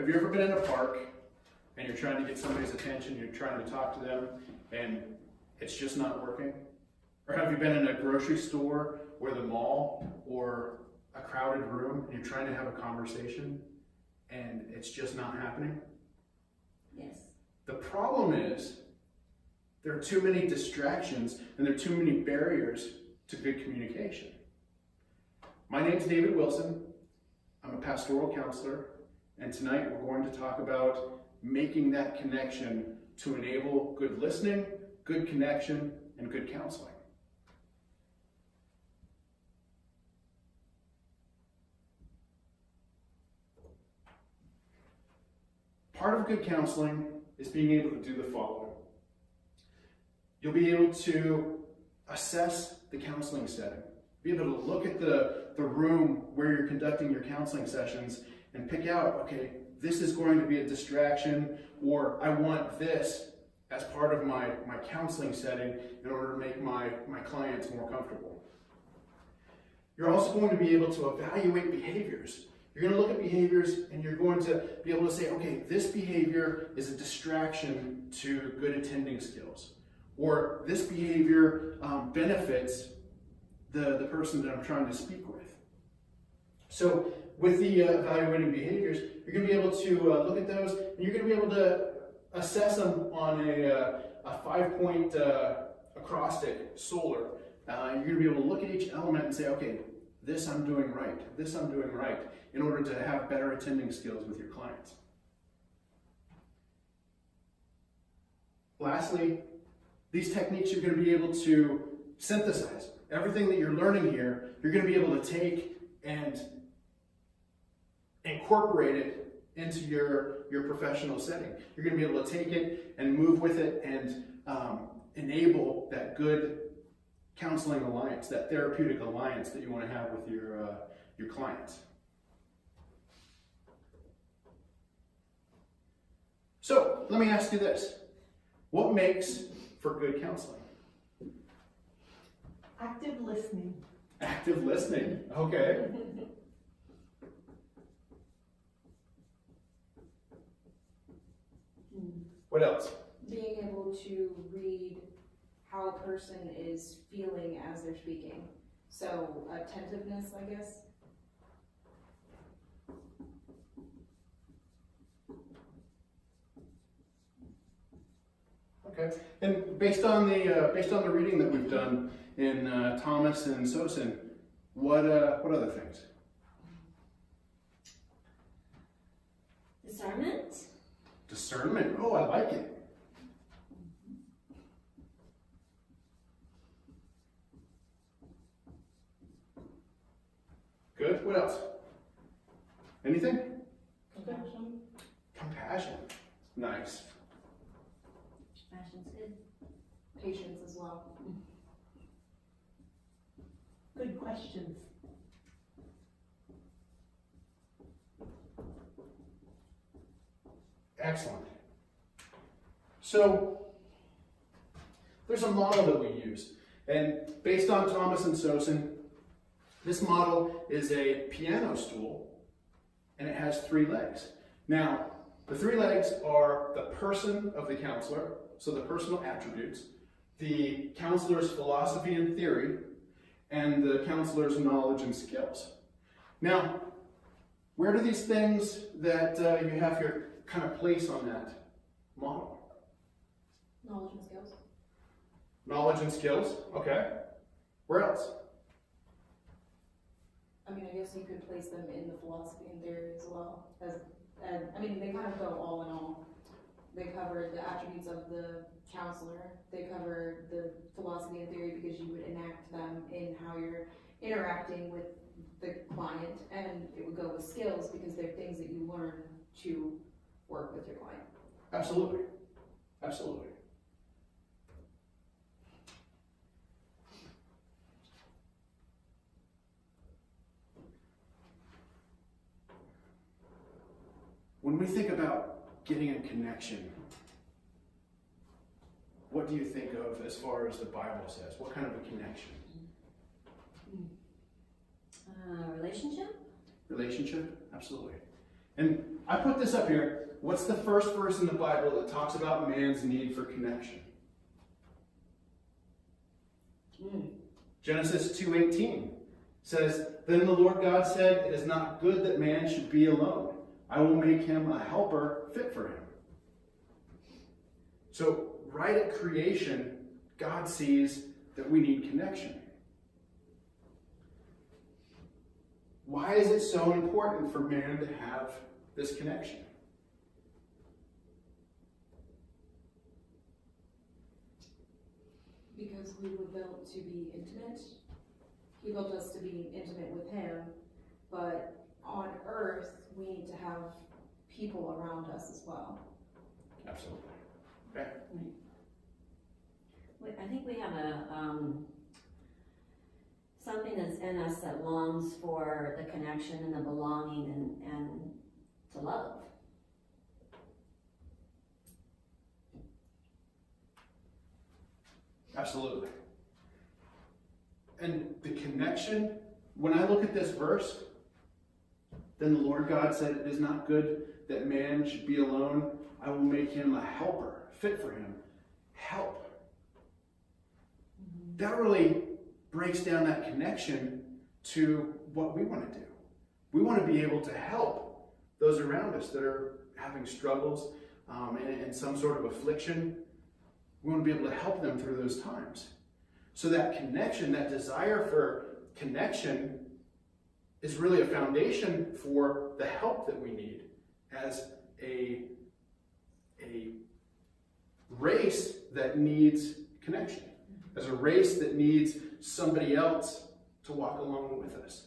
Have you ever been in a park and you're trying to get somebody's attention, you're trying to talk to them, and it's just not working? Or have you been in a grocery store or the mall or a crowded room and you're trying to have a conversation and it's just not happening? Yes. The problem is there are too many distractions and there are too many barriers to good communication. My name is David Wilson. I'm a pastoral counselor, and tonight we're going to talk about making that connection to enable good listening, good connection, and good counseling. Part of good counseling is being able to do the following. You'll be able to assess the counseling setting, be able to look at the room where you're conducting your counseling sessions and pick out, okay, this is going to be a distraction, or I want this as part of my counseling setting in order to make my clients more comfortable. You're also going to be able to evaluate behaviors. You're going to look at behaviors and you're going to be able to say, okay, this behavior is a distraction to good attending skills. Or this behavior benefits the person that I'm trying to speak with. So with the evaluating behaviors, you're going to be able to look at those and you're going to be able to assess them on a 5-point acrostic solar. You're going to be able to look at each element and say, okay, this I'm doing right, this I'm doing right, in order to have better attending skills with your clients. Lastly, these techniques you're going to be able to synthesize. Everything that you're learning here, you're going to be able to take and incorporate it into your professional setting. You're going to be able to take it and move with it and enable that good counseling alliance, that therapeutic alliance that you want to have with your clients. So let me ask you this. What makes for good counseling? Active listening. Active listening. Okay. What else? Being able to read how a person is feeling as they're speaking. So attentiveness, I guess. Okay. And based on the reading that we've done in Thomas and Sosin, what other things? Discernment. Discernment. Oh, I like it. Good. What else? Anything? Compassion. Compassion. Nice. Compassion's good. Patience as well. Good questions. Excellent. So there's a model that we use, and based on Thomas and Sosin, this model is a piano stool, and it has 3 legs. Now, the 3 legs are the person of the counselor, so the personal attributes, the counselor's philosophy and theory, and the counselor's knowledge and skills. Now, where do these things that you have here kind of place on that model? Knowledge and skills. Knowledge and skills, okay. Where else? I mean, I guess you could place them in the philosophy and theory as well. I mean, they kind of go all in all. They cover the attributes of the counselor. They cover the philosophy and theory because you would enact them in how you're interacting with the client, and it would go with skills because they're things that you learn to work with your client. Absolutely. Absolutely. When we think about getting a connection, what do you think of as far as the Bible says? What kind of a connection? Relationship? Relationship? Absolutely. And I put this up here. What's the first verse in the Bible that talks about man's need for connection? Genesis 2:18 says, "Then the Lord God said, it is not good that man should be alone. I will make him a helper fit for him." So right at creation, God sees that we need connection. Why is it so important for man to have this connection? Because we were built to be intimate. He built us to be intimate with him, but on earth, we need to have people around us as well. Absolutely. Okay. I think we have something that's in us that longs for the connection and the belonging and to love. Absolutely. And the connection, when I look at this verse, then the Lord God said, it is not good that man should be alone. I will make him a helper, fit for him. Help. That really breaks down that connection to what we want to do. We want to be able to help those around us that are having struggles and some sort of affliction. We want to be able to help them through those times. So that connection, that desire for connection, is really a foundation for the help that we need as a race that needs connection, as a race that needs somebody else to walk along with us.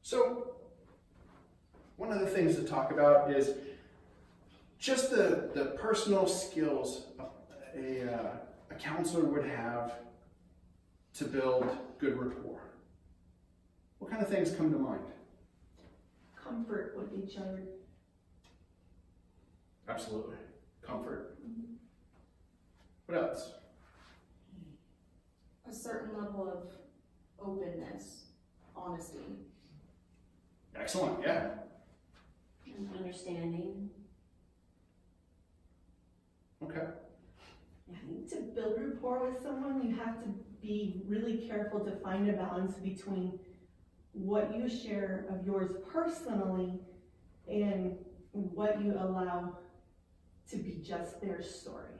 So, one of the things to talk about is just the personal skills a counselor would have to build good rapport. What kind of things come to mind? Comfort with each other. Absolutely. Comfort. What else? A certain level of openness, honesty. Excellent, yeah. And understanding. Okay. I think to build rapport with someone, you have to be really careful to find a balance between what you share of yours personally and what you allow to be just their story.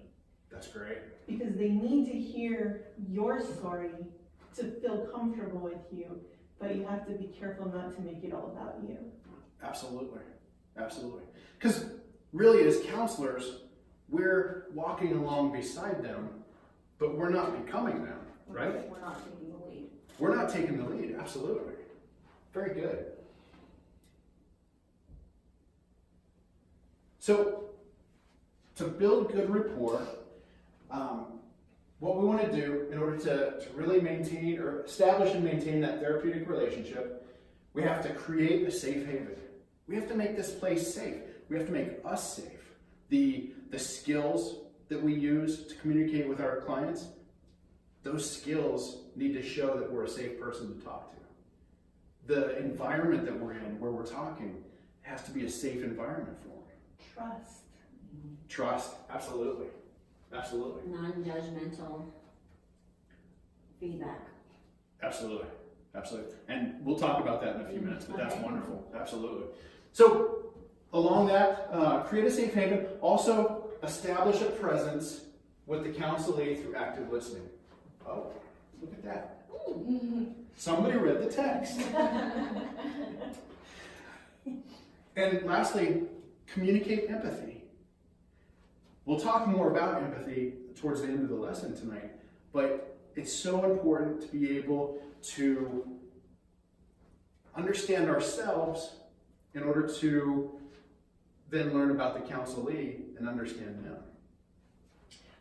That's great. Because they need to hear your story to feel comfortable with you, but you have to be careful not to make it all about you. Absolutely. Absolutely. Because really, as counselors, we're walking along beside them, but we're not becoming them, right? We're not taking the lead. We're not taking the lead. Absolutely. Very good. So, to build good rapport, what we want to do in order to really maintain or establish and maintain that therapeutic relationship, we have to create a safe haven. We have to make this place safe. We have to make us safe. The skills that we use to communicate with our clients, those skills need to show that we're a safe person to talk to. The environment that we're in, where we're talking, has to be a safe environment for them. Trust. Trust, absolutely. Absolutely. Non-judgmental feedback. Absolutely. Absolutely. And we'll talk about that in a few minutes, but that's wonderful. Absolutely. So, along that, create a safe haven. Also, establish a presence with the counselee through active listening. Oh, look at that. Somebody read the text. And lastly, communicate empathy. We'll talk more about empathy towards the end of the lesson tonight, but it's so important to be able to understand ourselves in order to then learn about the counselee and understand them.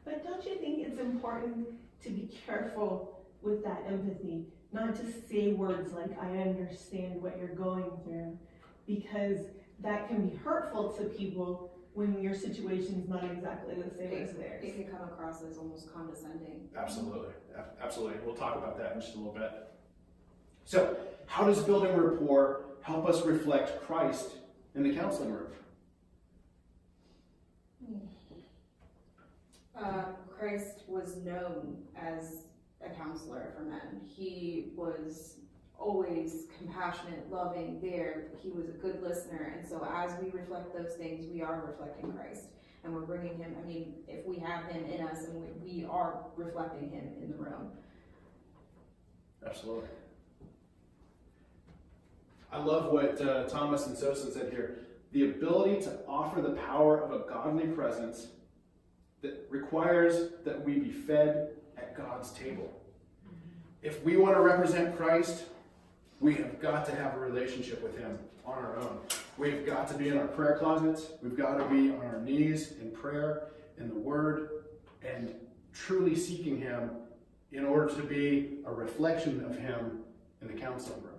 But don't you think it's important to be careful with that empathy? Not to say words like, I understand what you're going through, because that can be hurtful to people when your situation's not exactly the same as It theirs. can come across as almost condescending. Absolutely, absolutely. We'll talk about that in just a little bit. So, how does building rapport help us reflect Christ in the counseling room? Christ was known as a counselor for men. He was always compassionate, loving, there. He was a good listener. And so as we reflect those things, we are reflecting Christ. And we're bringing him, I mean, if we have him in us, and we are reflecting him in the room. Absolutely. I love what Thomas and Sosa said here. The ability to offer the power of a godly presence that requires that we be fed at God's table. If we want to represent Christ, we have got to have a relationship with him on our own. We've got to be in our prayer closets. We've got to be on our knees in prayer, in the Word, and truly seeking him in order to be a reflection of him in the counseling room.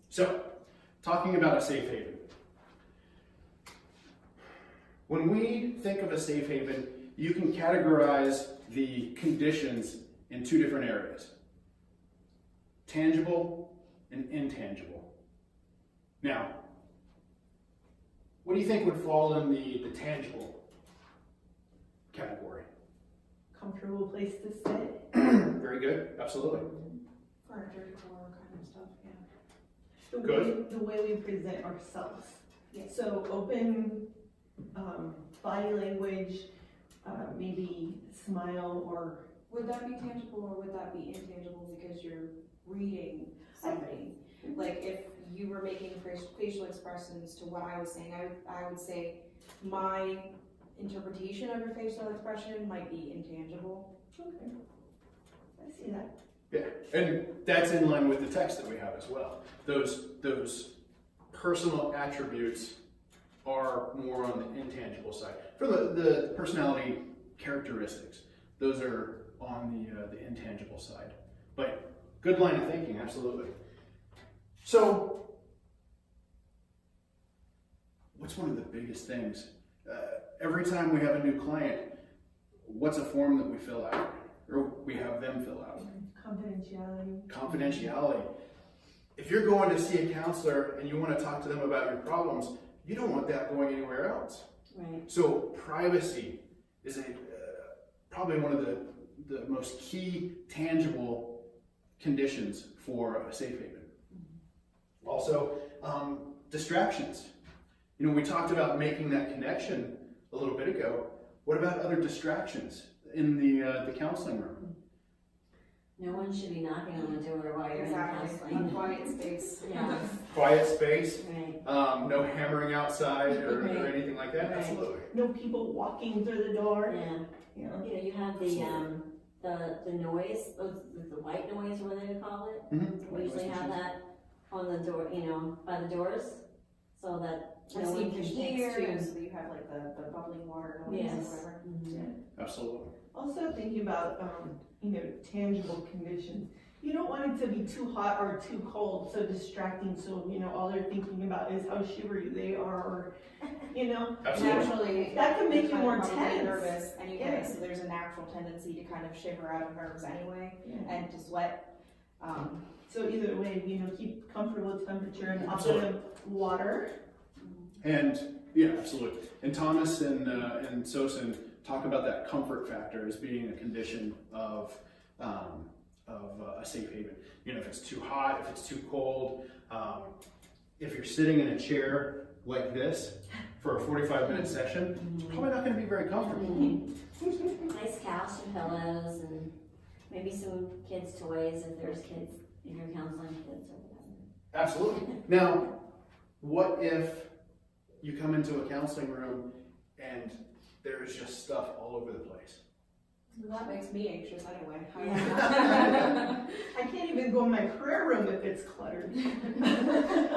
So, talking about a safe haven. When we think of a safe haven, you can categorize the conditions in two different areas: tangible and intangible. Now, what do you think would fall in the tangible category? Comfortable place to sit. Very good, absolutely. Furniture, decor, kind of stuff, yeah. Good. The way we present ourselves. Yes. So open body language, maybe smile or. Would that be tangible or would that be intangible because you're reading somebody? Like if you were making facial expressions to what I was saying, I would say my interpretation of your facial expression might be intangible. Okay. I see that. Yeah, and that's in line with the text that we have as well. Those personal attributes are more on the intangible side. For the personality characteristics, those are on the intangible side. But good line of thinking, absolutely. So, what's one of the biggest things? Every time we have a new client, what's a form that we fill out? Or we have them fill out? Confidentiality. Confidentiality. If you're going to see a counselor and you want to talk to them about your problems, you don't want that going anywhere else. Right. So privacy is probably one of the most key tangible conditions for a safe haven. Also, distractions. You know, we talked about making that connection a little bit ago. What about other distractions in the counseling room? No one should be knocking on the door while you're in A counseling. quiet space. Yeah, Quiet space, right. no hammering outside or Right. anything like that. Right. Absolutely. No people walking through the door. Yeah. You know. You know, you have the noise, the white noise, or whatever they call it. Mm-hmm. We usually have that on the door, you know, by the doors, so that I've no one seen can fish hear. tanks too, so you have like the bubbling water noise Yes. or whatever. Mhm. Absolutely. Also thinking about tangible conditions. You don't want it to be too hot or too cold, so distracting. So all they're thinking about is how shivery they are, or Absolutely. Naturally, That can make you're you more kind of probably tense. nervous anyway, Yeah. so there's a natural tendency to kind of shiver out of nerves anyway Yeah. and to sweat. So either way, keep comfortable temperature and offer Absolutely. them water. And yeah, absolutely. And Thomas and Sosin talk about that comfort factor as being a condition of a safe haven. If it's too hot, if it's too cold, if you're sitting in a chair like this for a 45-minute session, it's probably not going to be very comfortable. Nice couch and pillows and maybe some kids' toys if there's kids, if you're counseling kids or whatever. Absolutely. Now, what if you come into a counseling room and there's just stuff all over the place? That makes me anxious anyway. I can't even go in my prayer room if it's cluttered.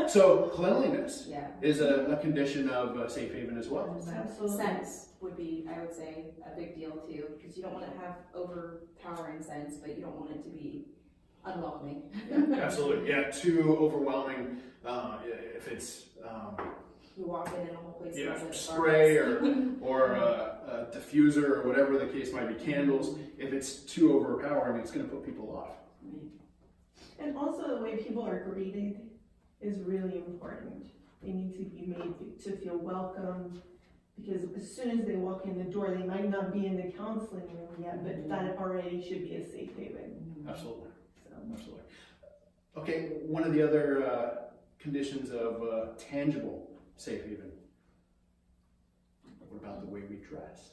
So cleanliness Yeah. is a condition of a safe haven as well. Absolutely. Scents would be, I would say, a big deal too, because you don't want to have overpowering scents, but you don't want it to be unwelcoming. Absolutely, yeah, too overwhelming, if it's, You walk in and the whole place yeah, smells like spray Starbucks. or a diffuser or whatever the case might be, candles, if it's too overpowering, it's gonna put people off. And also the way people are greeted is really important. They need to be made to feel welcome, because as soon as they walk in the door, they might not be in the counseling room yet, but that already should be a safe haven. Absolutely, So, absolutely. Okay, one of the other conditions of tangible safe haven. What about the way we dress?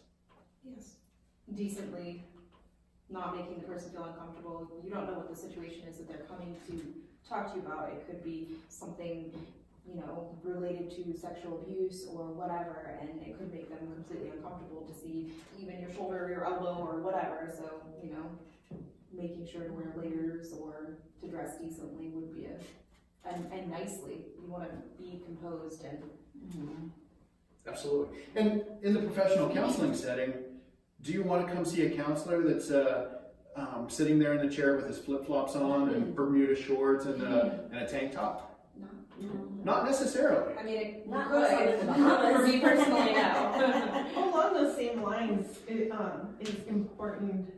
Yes. Decently, not making the person feel uncomfortable. You don't know what the situation is that they're coming to talk to you about. It could be something, related to sexual abuse or whatever, and it could make them completely uncomfortable to see even your shoulder or your elbow or whatever. So, making sure to wear layers or to dress decently would be and nicely. You want to be composed and Absolutely. And in the professional counseling setting, do you want to come see a counselor that's sitting there in the chair with his flip-flops on and Bermuda shorts and a tank top? Not necessarily. I mean, it Not could. unless I'm in the Bahamas. For me personally, no. along those same lines, it is important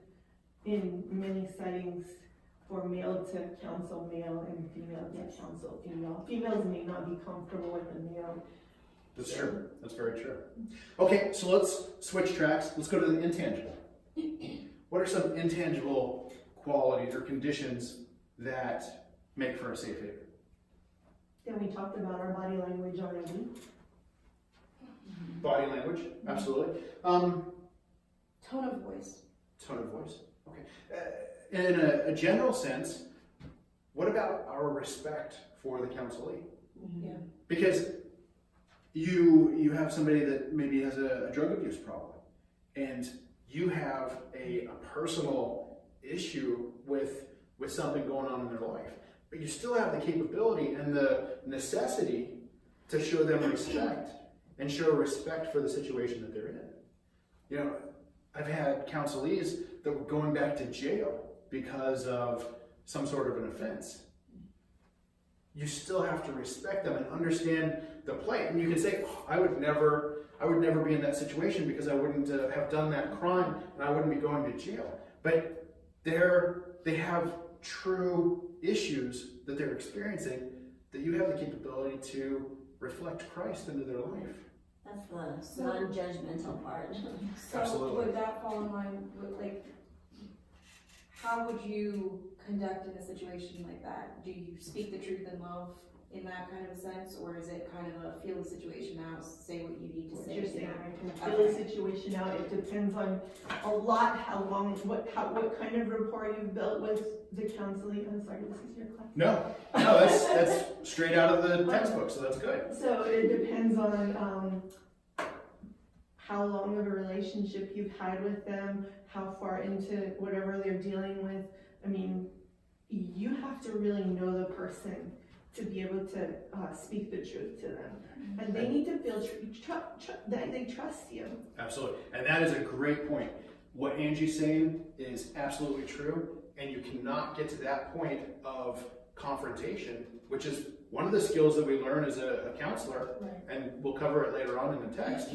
in many settings for male to counsel male and female to counsel female. Females may not be comfortable with a male. That's true. That's very true. Okay, so let's switch tracks. Let's go to the intangible. What are some intangible qualities or conditions that make for a safe haven? Then we talked about our body language already. Body language, absolutely. Tone of voice. Tone of voice. Okay. In a general sense, what about our respect for the counselee? Yeah. Because you have somebody that maybe has a drug abuse problem, and you have a personal issue with something going on in their life, but you still have the capability and the necessity to show them respect and show respect for the situation that they're in. I've had counselees that were going back to jail because of some sort of an offense. You still have to respect them and understand the plight. And you can say, I would never be in that situation because I wouldn't have done that crime and I wouldn't be going to jail. But they have true issues that they're experiencing that you have the capability to reflect Christ into their life. That's the non-judgmental part. So Absolutely. would that fall in line with, how would you conduct in a situation like that? Do you speak the truth in love in that kind of a sense, or is it kind of a feel the situation out, say what you need to say? You're saying I can feel the situation out. It depends on a lot how long, what kind of rapport you've built with the counseling. I'm sorry, this is your class. No, that's straight out of the textbook, so that's good. So it depends on how long of a relationship you've had with them, how far into whatever they're dealing with. I mean, you have to really know the person to be able to speak the truth to them. And they need to feel that they trust you. Absolutely. And that is a great point. What Angie's saying is absolutely true. And you cannot get to that point of confrontation, which is one of the skills that we learn as a counselor, Right. and we'll cover it later on in the text.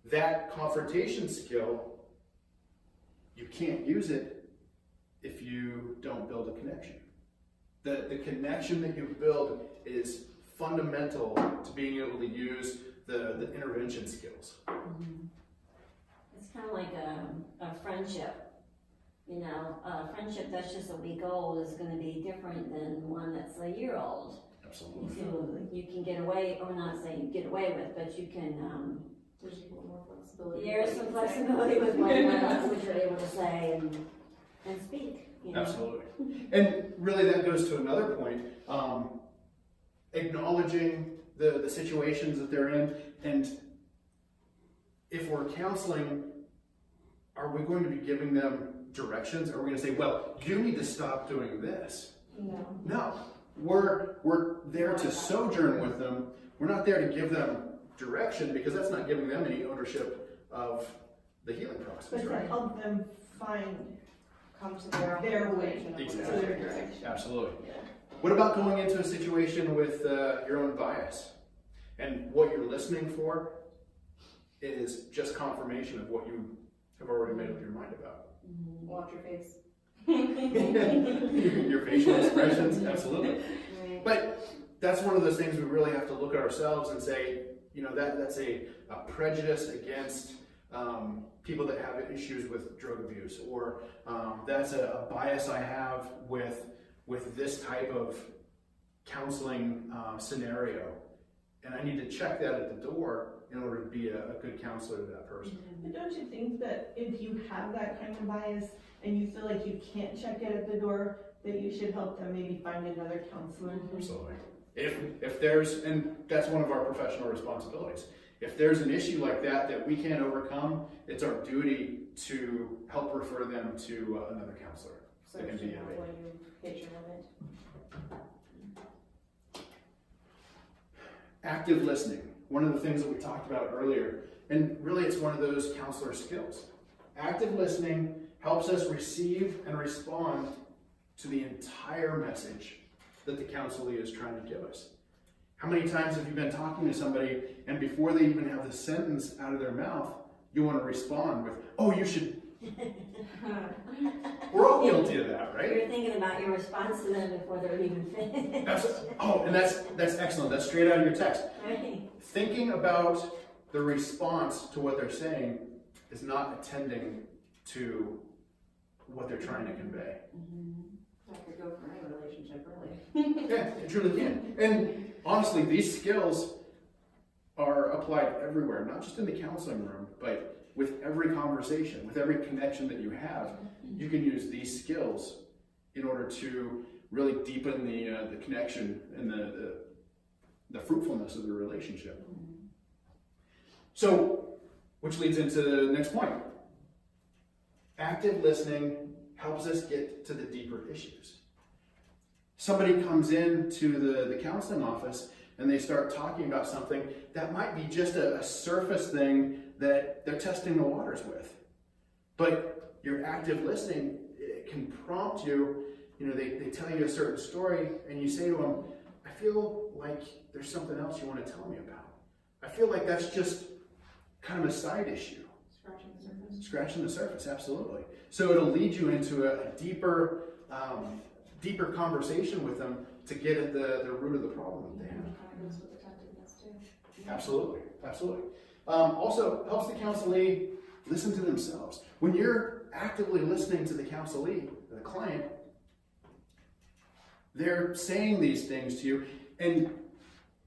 That confrontation skill, you can't use it if you don't build a connection. The connection that you build is fundamental to being able to use the intervention skills. It's kind of like a friendship. A friendship that's just a week old is going to be different than one that's a year old. Absolutely. Absolutely. You can get away, or not saying get away with, but you can, There's a little more flexibility. there's some flexibility with what you're able to say and speak. Absolutely. And really that goes to another point, acknowledging the situations that they're in, and if we're counseling, are we going to be giving them directions? Are we going to say, well, you need to stop doing this? No. We're there to sojourn with them. We're not there to give them direction, because that's not giving them any ownership of the healing process, But to right? help them find come to their own Their conclusion way. of what Exactly. they're To their doing. direction. Absolutely. Yeah. What about going into a situation with your own bias? And what you're listening for is just confirmation of what you have already made up your mind about. Watch your face. Your facial expressions, absolutely. Right. But that's one of those things we really have to look at ourselves and say, that's a prejudice against people that have issues with drug abuse, or that's a bias I have with this type of counseling scenario. And I need to check that at the door in order to be a good counselor to that person. But don't you think that if you have that kind of bias and you feel like you can't check it at the door, that you should help them maybe find another counselor? Absolutely. If there's, and that's one of our professional responsibilities. If there's an issue like that we can't overcome, it's our duty to help refer them to another counselor. So It can you be know a- when you hit your limit. Active listening, one of the things that we talked about earlier, and really it's one of those counselor skills. Active listening helps us receive and respond to the entire message that the counselee is trying to give us. How many times have you been talking to somebody and before they even have the sentence out of their mouth, you want to respond with, oh, you should. We're all guilty of that, right? You're thinking about your response to them before they're even finished. And that's excellent. That's straight out of your text. Right. Thinking about the response to what they're saying is not attending to what they're trying to convey. That could go for any relationship, really. Yeah, it truly can. And honestly, these skills are applied everywhere, not just in the counseling room, but with every conversation, with every connection that you have. You can use these skills in order to really deepen the connection and the fruitfulness of the relationship. So, which leads into the next point. Active listening helps us get to the deeper issues. Somebody comes into the counseling office and they start talking about something that might be just a surface thing that they're testing the waters with. But your active listening, it can prompt you, they tell you a certain story and you say to them, I feel like there's something else you want to tell me about. I feel like that's just kind of a side issue. Scratching the surface. Scratching the surface, absolutely. So it'll lead you into a deeper conversation with them to get at the root of the problem that they have. Kind of goes with the tentativeness too. Absolutely, absolutely. Also, helps the counselee listen to themselves. When you're actively listening to the counselee, the client, they're saying these things to you, and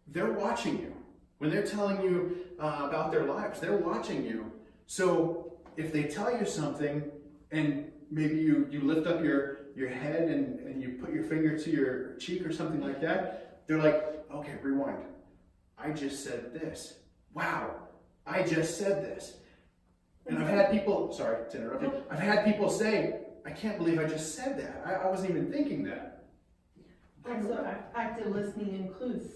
they're watching you. When they're telling you about their lives, they're watching you. So if they tell you something, and maybe you lift up your head and you put your finger to your cheek or something like that, they're like, okay, rewind. I just said this. Wow, I just said this. And I've had people, sorry to interrupt you, I've had people say, I can't believe I just said that. I wasn't even thinking that. Also, active listening includes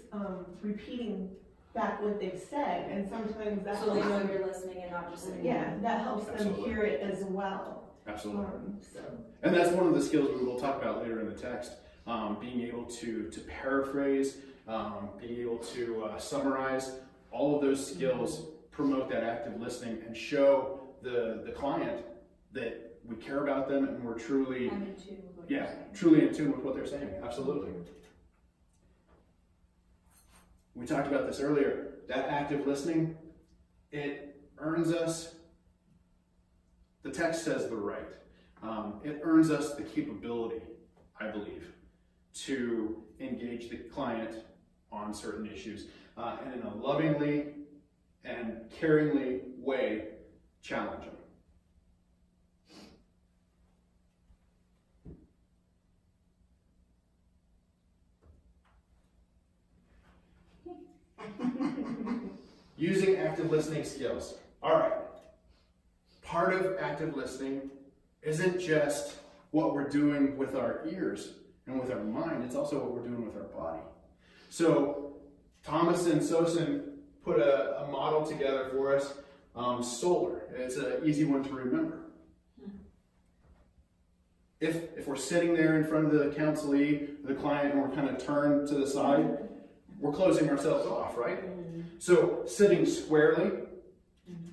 repeating back what they've said, and sometimes that So they helps know them, you're listening and not just sitting. yeah, that helps them Absolutely. hear it as well. Absolutely. So And that's one of the skills we will talk about later in the text. Being able to paraphrase, being able to summarize, all of those skills promote that active listening and show the client that we care about them and we're truly, I'm in tune with what you're saying. truly in tune with what they're saying. Absolutely. We talked about this earlier. That active listening, it earns us, the text says the right. It earns us the capability, I believe, to engage the client on certain issues and in a lovingly and caringly way challenge them. Using active listening skills. All right. Part of active listening isn't just what we're doing with our ears and with our mind, it's also what we're doing with our body. So Thomas and Sosin put a model together for us, solar. It's an easy one to remember. if we're sitting there in front of the counselee, the client, and we're kind of turned to the side, we're closing ourselves off, right? So sitting squarely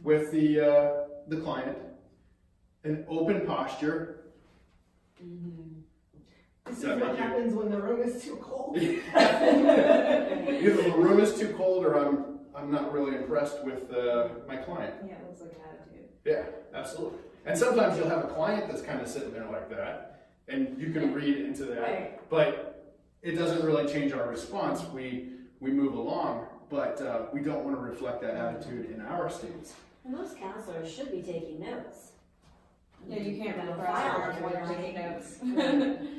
with the client, an open posture. This is Does that what make you- happens when the room is too cold. Either the room is too cold or I'm not really impressed with my client. Yeah, it looks like an attitude. Yeah, absolutely. And sometimes you'll have a client that's kind of sitting there like that, and you can read into that, Right. but it doesn't really change our response. We move along, but we don't want to reflect that attitude in our stance. And most counselors should be taking notes. Yeah, you can't Have a repress file your if while you're you're taking writing. notes.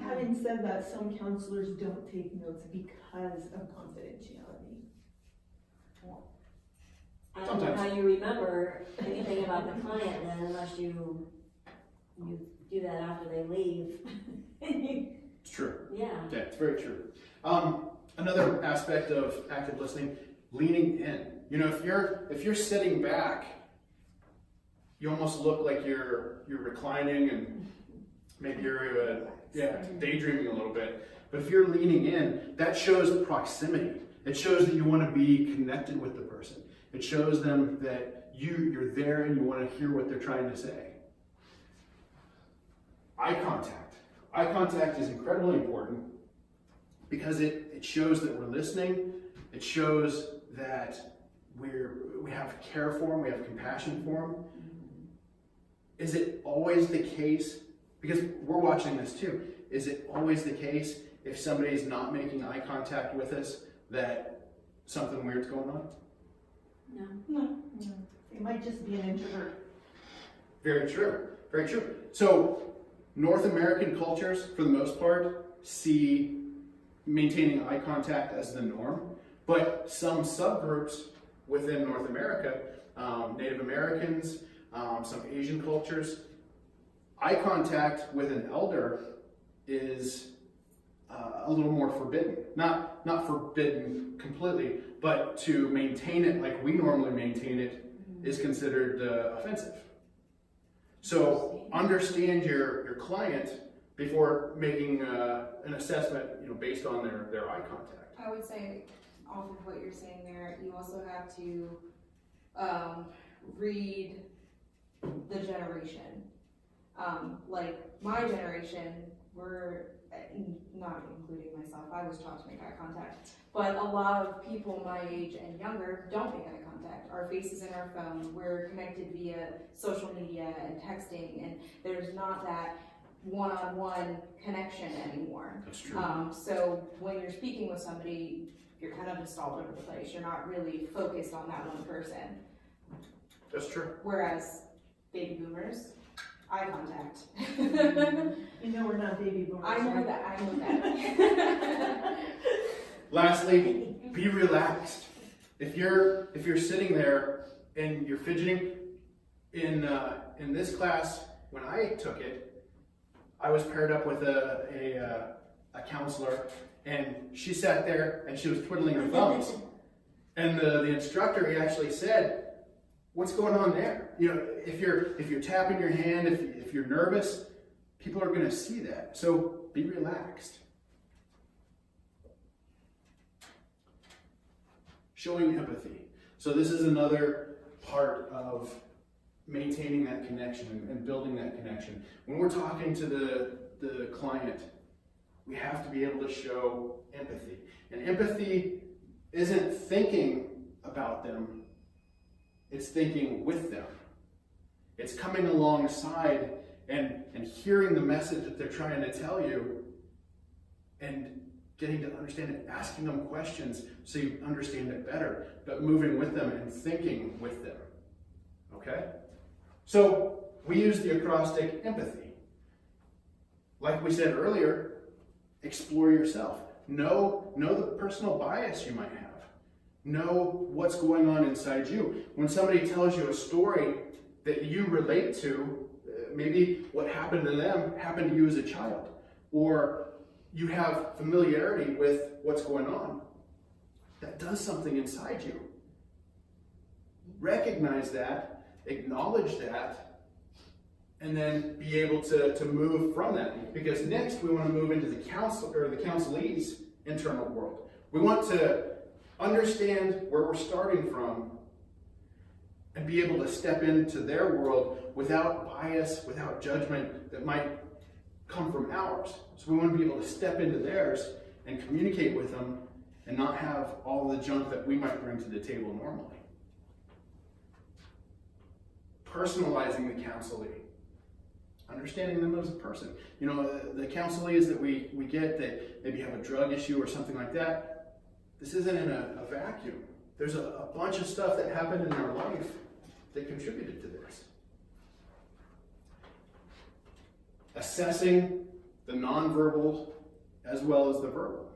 Having said that, some counselors don't take notes because of confidentiality. I don't know Sometimes. how you remember anything about the client then unless you do that after they leave. It's true. Yeah. Yeah, it's very true. Another aspect of active listening, leaning in. You know, if you're sitting back, you almost look like you're reclining and maybe you're daydreaming a little bit. But if you're leaning in, that shows proximity. It shows that you want to be connected with the person. It shows them that you're there and you want to hear what they're trying to say. Eye contact. Eye contact is incredibly important because it shows that we're listening. It shows that we have care for them, we have compassion for them. Is it always the case? Because we're watching this too. Is it always the case if somebody's not making eye contact with us that something weird's going on? No. They might just be an introvert. Very true. Very true. So North American cultures, for the most part, see maintaining eye contact as the norm, but some subgroups within North America, Native Americans, some Asian cultures, eye contact with an elder is a little more forbidden. Not forbidden completely, but to maintain it like we normally maintain it is considered offensive. So understand your client before making an assessment, based on their eye contact. I would say, off of what you're saying there, you also have to read the generation. Like my generation, we're not including myself, I was taught to make eye contact, but a lot of people my age and younger don't make eye contact. Our face is in our phone, we're connected via social media and texting, and there's not that one-on-one connection anymore. That's true. So when you're speaking with somebody, you're kind of just all over the place. You're not really focused on that one person. That's true. Whereas baby boomers, eye contact. You know we're not baby boomers. I know right? that, I know that. Lastly, be relaxed. If you're sitting there and you're fidgeting, in this class, when I took it, I was paired up with a counselor, and she sat there and she was twiddling her thumbs. And the instructor, he actually said, "What's going on there? If you're tapping your hand, if you're nervous, people are going to see that. So be relaxed." Showing empathy. So this is another part of maintaining that connection and building that connection. When we're talking to the client, we have to be able to show empathy. And empathy isn't thinking about them, it's thinking with them. It's coming alongside and hearing the message that they're trying to tell you and getting to understand it, asking them questions so you understand it better, but moving with them and thinking with them. Okay? So we use the acrostic empathy. Like we said earlier, explore yourself. Know the personal bias you might have. Know what's going on inside you. When somebody tells you a story that you relate to, maybe what happened to them happened to you as a child, or you have familiarity with what's going on, that does something inside you. Recognize that, acknowledge that, and then be able to move from that. Because next we want to move into the counselee's internal world. We want to understand where we're starting from and be able to step into their world without bias, without judgment that might come from ours. So we want to be able to step into theirs and communicate with them and not have all the junk that we might bring to the table normally. Personalizing the counselee. Understanding them as a person. You know, the counselees that we get that maybe have a drug issue or something like that, this isn't in a vacuum. There's a bunch of stuff that happened in their life that contributed to this. Assessing the nonverbal as well as the verbal.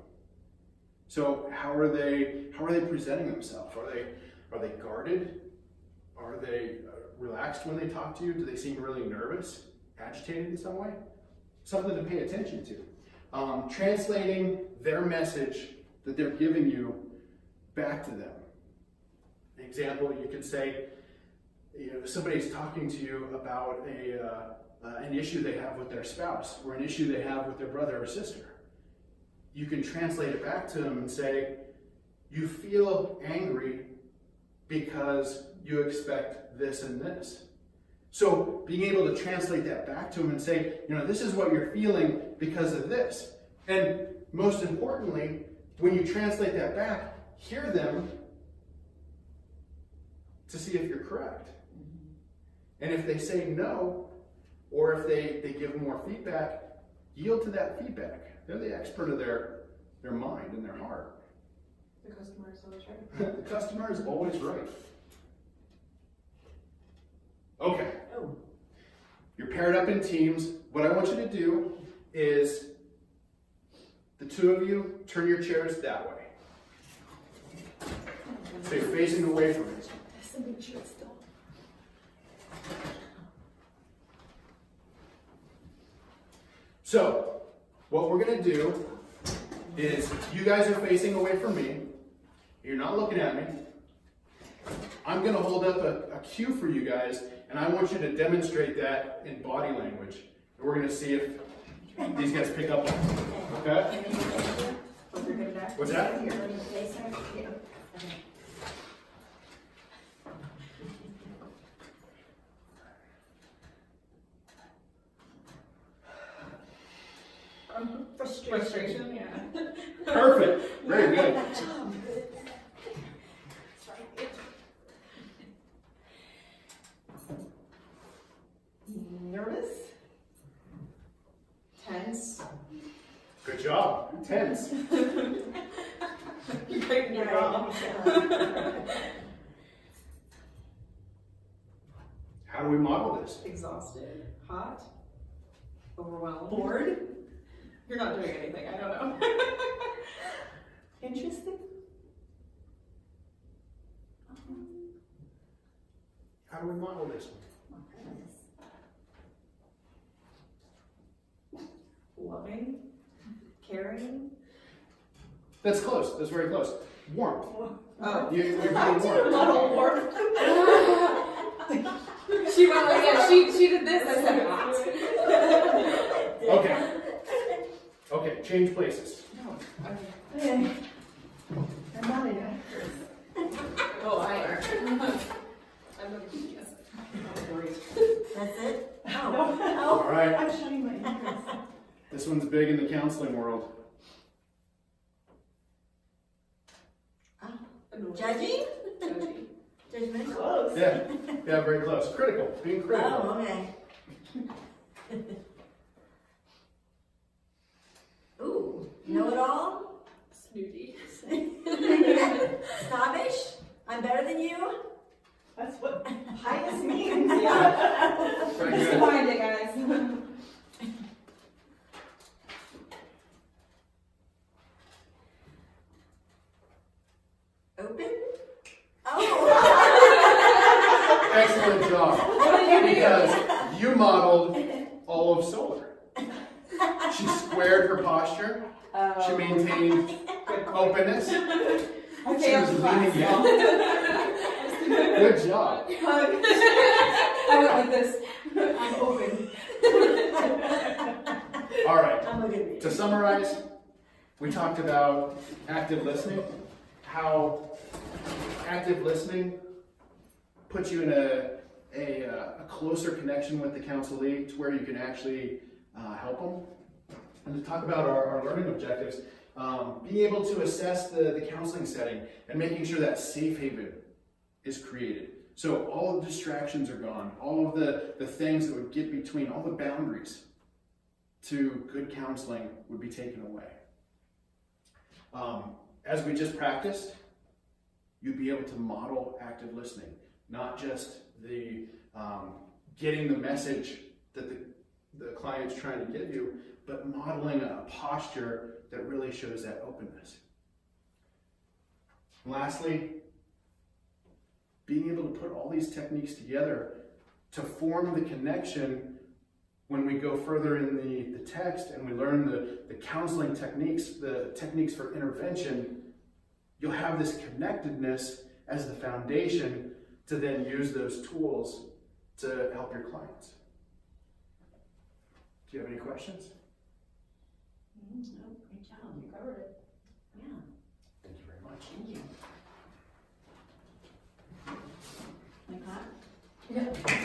So how are they presenting themselves? Are they guarded? Are they relaxed when they talk to you? Do they seem really nervous, agitated in some way? Something to pay attention to. Translating their message that they're giving you back to them. An example, you could say, you know, somebody's talking to you about an issue they have with their spouse or an issue they have with their brother or sister. You can translate it back to them and say, you feel angry because you expect this and this. So being able to translate that back to them and say, you know, this is what you're feeling because of this. And most importantly, when you translate that back, hear them to see if you're correct. And if they say no, or if they give more feedback, yield to that feedback. They're the expert of their mind and their heart. The customer is always right. The customer is always right. Okay. Oh. You're paired up in teams. What I want you to do is the two of you turn your chairs that way. So you're facing away from it. Just to make sure it's still. So, what we're going to do is, you guys are facing away from me. You're not looking at me. I'm going to hold up a cue for you guys, and I want you to demonstrate that in body language. And we're going to see if these guys pick up on it. Okay? What's that? Frustration, yeah. Perfect. Very good. Nervous? Tense. Good job. Tense. Breaking your jaw. How do we model this? Exhausted. Hot. Overwhelmed. Bored. You're not doing anything, I don't know. Interested? How do we model this? Loving. Caring. That's close. That's very close. Warmth. Oh. You're being warm. Model warm. She went like, yeah, she did this, I said hot. Okay. Okay, change places. No. Okay. I'm not an actress. Oh, I are. I'm a genius. That's it? Oh. All right. I'm showing my interest. This one's big in the counseling world. Judging? Judgy. Judgmental? Close. Yeah, yeah, very close. Critical, being critical. Oh, okay. Ooh, know-it-all? Snooty. Snobbish? I'm better than you? That's what pious means. Yeah. Very Just good. find it, guys. Open? Oh! Excellent job. What did you do? Because you modeled all of solar. She squared her posture. She maintained openness. I She was leaning in. Good job. I went like this. I'm open. All right. I'm looking at To you. summarize, we talked about active listening, how active listening puts you in a closer connection with the counselee to where you can actually help them. And to talk about our learning objectives, being able to assess the counseling setting and making sure that safe haven is created. So all of the distractions are gone, all of the things that would get between, all the boundaries to good counseling would be taken away. As we just practiced, you'd be able to model active listening, not just the getting the message that the client's trying to give you, but modeling a posture that really shows that openness. And lastly, being able to put all these techniques together to form the connection when we go further in the text and we learn the counseling techniques, the techniques for intervention, you'll have this connectedness as the foundation to then use those tools to help your clients. Do you have any questions? No, great job. You covered it. Yeah, Thank you very much. thank you. Like that? Yep.